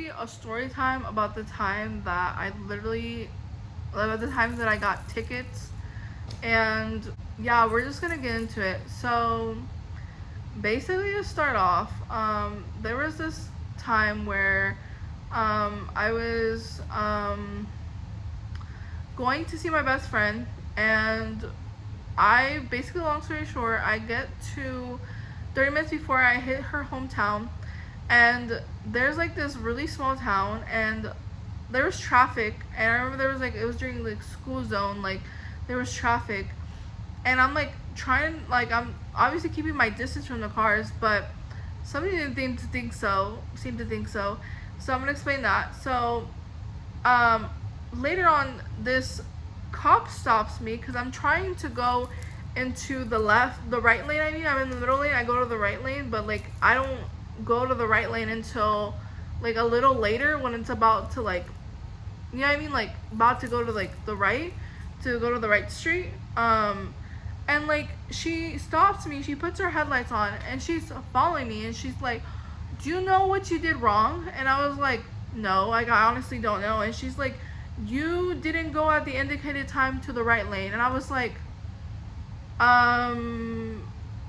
basically a story time about the time that about the time that I got tickets. And yeah, we're just gonna get into it. So basically, to start off, there was this time where I was going to see my best friend, and I basically, long story short, I get to 30 minutes before I hit her hometown, and there's like this really small town, and there was traffic, and I remember there was like, it was during like school zone, like there was traffic, and I'm like trying, like I'm obviously keeping my distance from the cars, but somebody didn't seem to think so. So I'm gonna explain that. So um later on, this cop stops me because I'm trying to go into the right lane. I mean, I'm in the middle lane, I go to the right lane, but like I don't go to the right lane until like a little later, when it's about to, like, you know what I mean, like about to go to like the right, to go to the right street. And like she stops me, she puts her headlights on, and she's following me, and she's like, do you know what you did wrong? And I was like, no, like I honestly don't know. And she's like, you didn't go at the indicated time to the right lane. And I was like,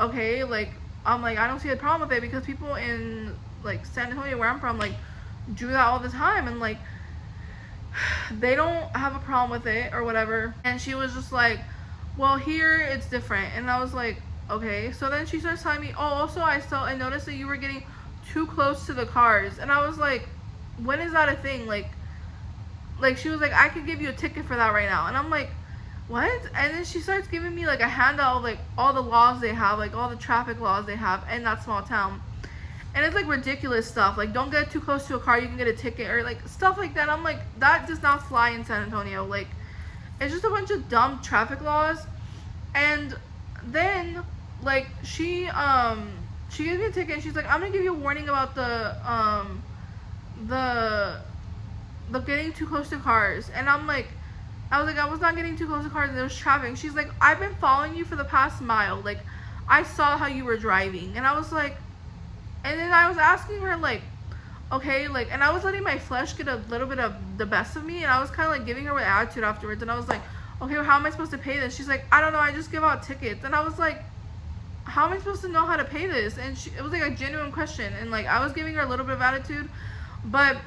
okay, like I'm like, I don't see a problem with it, because people in like San Antonio, where I'm from, like do that all the time, and like they don't have a problem with it or whatever. And she was just like, well, here it's different. And I was like, okay. So then she starts telling me, oh, also I noticed that you were getting too close to the cars. And I was like, when is that a thing? Like she was like, I could give you a ticket for that right now. And I'm like, what? And then she starts giving me like a handout of like all the laws they have, like all the traffic laws they have in that small town. And it's like ridiculous stuff, like don't get too close to a car, you can get a ticket, or like stuff like that. I'm like, that does not fly in San Antonio. Like, it's just a bunch of dumb traffic laws. And then like she gives me a ticket, and she's like, I'm gonna give you a warning about the getting too close to cars. And I was like, I was not getting too close to cars, and there was traffic. She's like, I've been following you for the past mile, like I saw how you were driving. And I was like, and then I was asking her, like, okay, like, and I was letting my flesh get a little bit of the best of me, and I was kind of like giving her an attitude afterwards. And I was like, okay, well, how am I supposed to pay this? She's like, I don't know, I just give out tickets. And I was like, how am I supposed to know how to pay this? And it was like a genuine question, and like I was giving her a little bit of attitude, but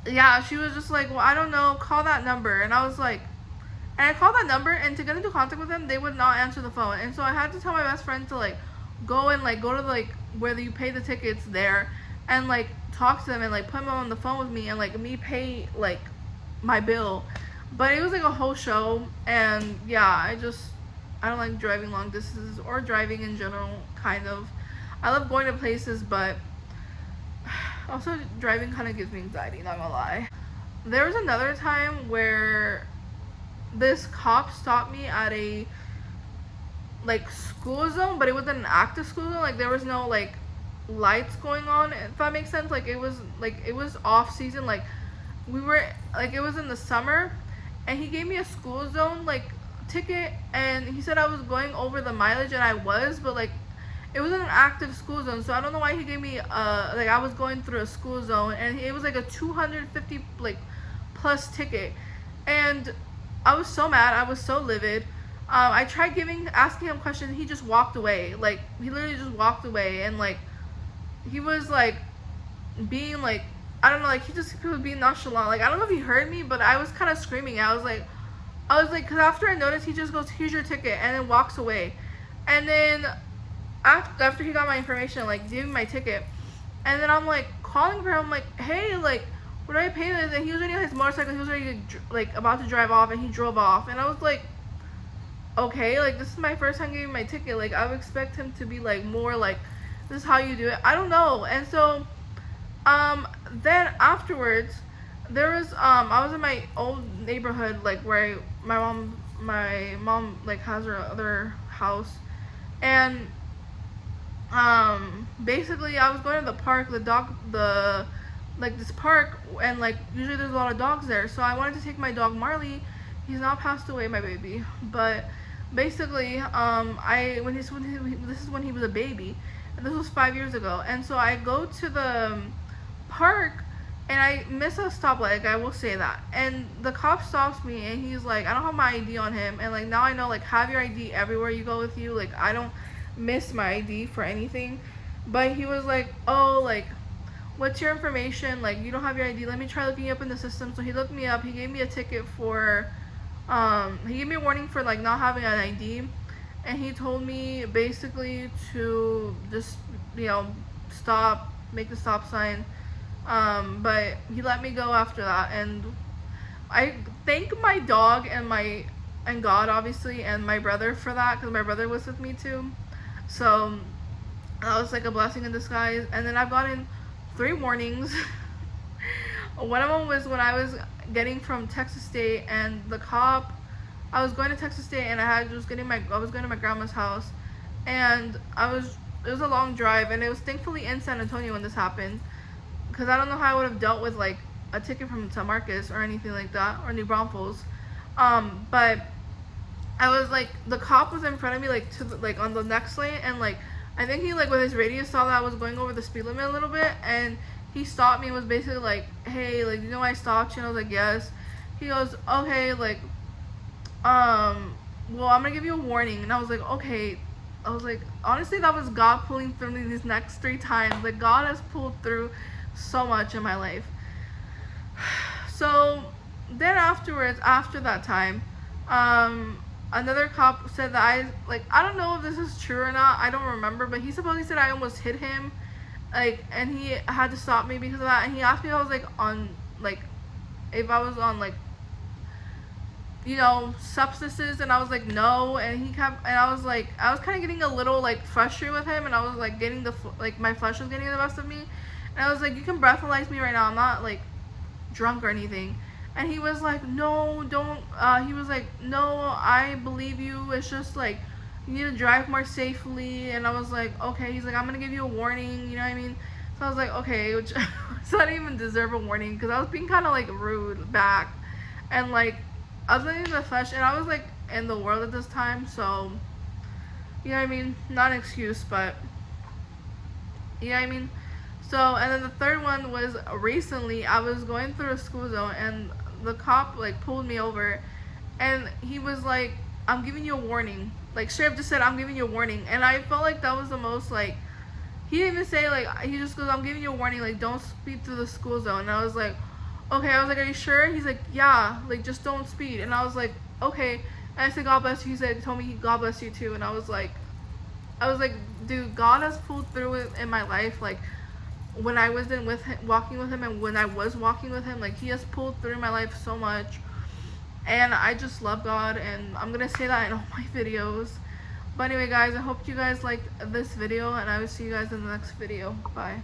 yeah, she was just like, well, I don't know, call that number. And I was like, and I called that number, and to get into contact with them, they would not answer the phone. And so I had to tell my best friend to like go to like where you pay the tickets there, and like talk to them, and like put them on the phone with me, and like me pay like my bill. But it was like a whole show. And yeah, I don't like driving long distances, or driving in general, kind of. I love going to places, but also driving kind of gives me anxiety, not gonna lie. There was another time where this cop stopped me at a like school zone, but it wasn't an active school zone. Like there was no like lights going on, if that makes sense. Like it was off season, like we were, like it was in the summer. And he gave me a school zone like ticket, and he said I was going over the mileage, and I was, but like it wasn't an active school zone. So I don't know why he gave me like I was going through a school zone, and it was like a 250 like plus ticket. And I was so mad, I was so livid. I tried asking him questions. He just walked away. Like he literally just walked away, and like he was like being like, I don't know, like he was being nonchalant. Like I don't know if he heard me, but I was kind of screaming. I was like, because after I noticed, he just goes, here's your ticket, and then walks away. And then after he got my information, like gave me my ticket, and then I'm like calling for him, I'm like, hey, like where do I pay this? And he was already on his motorcycle. He was already like about to drive off, and he drove off. And I was like, okay, like this is my first time giving my ticket. Like I would expect him to be like more like, this is how you do it. I don't know. And so then afterwards, there was I was in my old neighborhood, like where my mom like has her other house. And basically I was going to the park, like this park, and like usually there's a lot of dogs there. So I wanted to take my dog Marley. He's not passed away, my baby, but basically this is when he was a baby, and this was 5 years ago. And so I go to the park and I miss a stoplight, like, I will say that. And the cop stops me, and he's like, I don't have my ID on him, and like now I know, like, have your ID everywhere you go with you. Like, I don't miss my ID for anything. But he was like, oh, like, what's your information? Like, you don't have your ID. Let me try looking you up in the system. So he looked me up. He gave me a ticket for, he gave me a warning for like not having an ID, and he told me basically to just, you know, stop, make the stop sign. But he let me go after that, and I thank my dog and God, obviously, and my brother for that, because my brother was with me too. So that was like a blessing in disguise. And then I've gotten 3 warnings. One of them was when I was getting from Texas State, and the cop, I was going to Texas State, and I was going to my grandma's house, and it was a long drive, and it was thankfully in San Antonio when this happened, because I don't know how I would have dealt with like a ticket from San Marcos or anything like that, or New Braunfels. But I was like, the cop was in front of me, like like on the next lane, and like I think he, like, with his radio saw that I was going over the speed limit a little bit, and he stopped me and was basically like, hey, like, you know why I stopped you? And I was like, yes. He goes, okay, like, well, I'm gonna give you a warning. And I was like, okay. I was like, honestly, that was God pulling through me these next 3 times. Like, God has pulled through so much in my life. So then afterwards, after that time, another cop said that I don't know if this is true or not, I don't remember, but he supposedly said I almost hit him, like, and he had to stop me because of that. And he asked me if I was like on, like, if I was on, like, you know, substances, and I was like, no. And he kept, and I was kind of getting a little like frustrated with him, and I was like getting like my flesh was getting the best of me, and I was like, you can breathalyze me right now, I'm not like drunk or anything. And he was like, no, don't, he was like, no, I believe you, it's just like you need to drive more safely. And I was like, okay. He's like, I'm gonna give you a warning, you know what I mean? So I was like, okay, which so I didn't even deserve a warning, because I was being kind of like rude back, and like I was living in the flesh, and I was like in the world at this time, so you know what I mean? Not an excuse, but you know what I mean? So, and then the third one was recently I was going through a school zone, and the cop like pulled me over, and he was like, I'm giving you a warning. Like, straight up just said, I'm giving you a warning. And I felt like that was the most, like, he didn't even say, like, he just goes, I'm giving you a warning, like, don't speed through the school zone. And I was like, okay. I was like, are you sure? He's like, yeah, like, just don't speed. And I was like, okay. And I said, God bless you. He said, he told me, God bless you too. And I was like, dude, God has pulled through it in my life. Like, when I was in with him, walking with him, and when I was walking with him, like, he has pulled through my life so much. And I just love God, and I'm gonna say that in all my videos. But anyway, guys, I hope you guys liked this video, and I will see you guys in the next video. Bye.